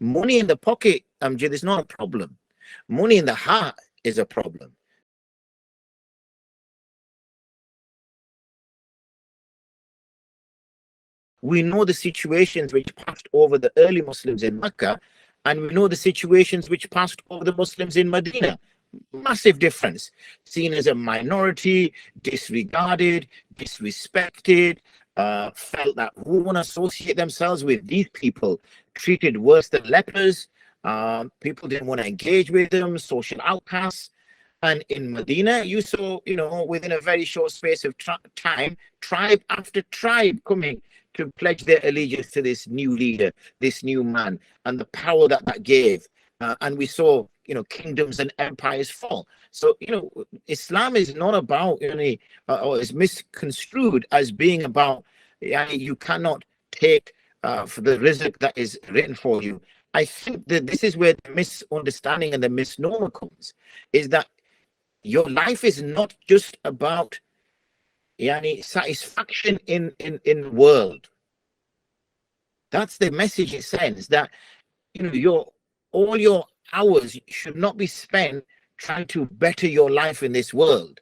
Money in the pocket, Amjad, is not a problem. Money in the heart is a problem. We know the situations which passed over the early Muslims in Mecca, and we know the situations which passed over the Muslims in Medina. Massive difference. Seen as a minority, disregarded, disrespected, felt that who want to associate themselves with these people, treated worse than lepers. People didn't want to engage with them, social outcasts. And in Medina, you saw, within a very short space of time, tribe after tribe coming to pledge their allegiance to this new leader, this new man, and the power that that gave. And we saw, kingdoms and empires fall. So, Islam is not about, or is misconstrued as being about, you cannot take for the rizq that is written for you. I think that this is where the misunderstanding and the misnomer comes, is that your life is not just about satisfaction in world. That's the message it sends, that all your hours should not be spent trying to better your life in this world,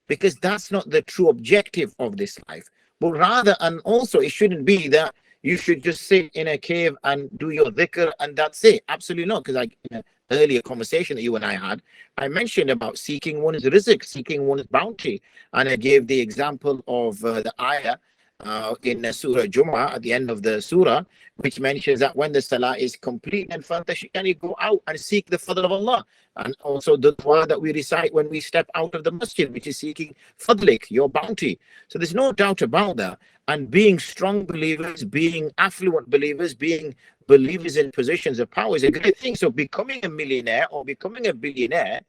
because that's not the true objective of this life. But rather, and also it shouldn't be that you should just sit in a cave and do your dhikr and that's it. Absolutely not. Because in an earlier conversation that you and I had, I mentioned about seeking one's rizq, seeking one's bounty. And I gave the example of the ayah in Surah Jumu'ah at the end of the surah, which mentions that when the salah is complete, then can you go out and seek the fadl of Allah. And also the dua that we recite when we step out of the masjid, which is seeking fadlik, your bounty. So there's no doubt about that. And being strong believers, being affluent believers, being believers in positions of power is a great thing. So becoming a millionaire or becoming a billionaire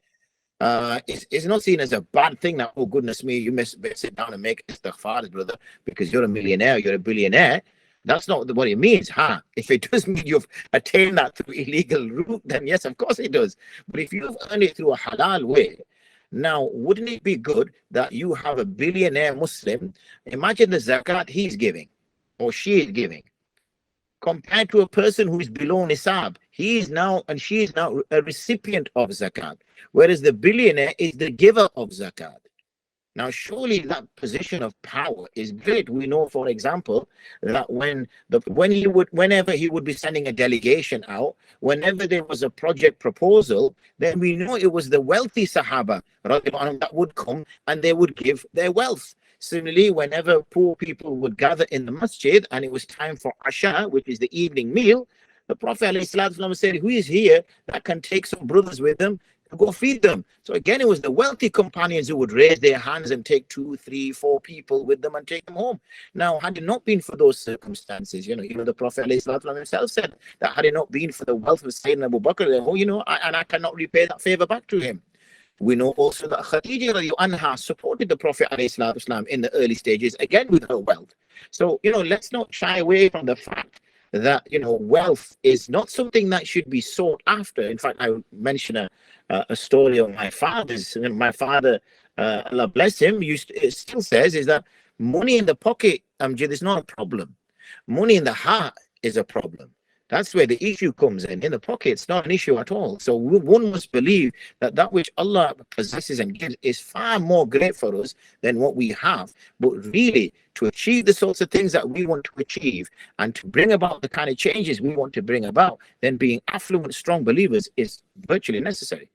is not seen as a bad thing. That, oh goodness me, you must sit down and make istighfar, brother, because you're a millionaire, you're a billionaire. That's not what it means, huh? If it does mean you've attained that through illegal route, then yes, of course it does. But if you've earned it through a halal way, now wouldn't it be good that you have a billionaire Muslim? Imagine the zakat he's giving or she is giving, compared to a person who is below nisab. He is now and she is now a recipient of zakat, whereas the billionaire is the giver of zakat. Now, surely that position of power is great. We know, for example, that whenever he would be sending a delegation out, whenever there was a project proposal, then we know it was the wealthy Sahaba that would come and they would give their wealth. Similarly, whenever poor people would gather in the masjid and it was time for Asha, which is the evening meal, the Prophet ﷺ said, who is here that can take some brothers with them to go feed them? So again, it was the wealthy companions who would raise their hands and take 2, 3, 4 people with them and take them home. Now, had it not been for those circumstances, even the Prophet ﷺ himself said that had it not been for the wealth of Sayyidina Abu Bakr, I cannot repay that favor back to him. We know also that Khadija radiallahu anha supported the Prophet ﷺ in the early stages, again with her wealth. So, let's not shy away from the fact that, wealth is not something that should be sought after. In fact, I mention a story of my father's. My father, Allah bless him, still says is that money in the pocket, Amjad, is not a problem. Money in the heart is a problem. That's where the issue comes in. In the pocket, it's not an issue at all. So one must believe that which Allah possesses and gives is far more great for us than what we have. But really, to achieve the sorts of things that we want to achieve and to bring about the kind of changes we want to bring about, then being affluent, strong believers is virtually necessary.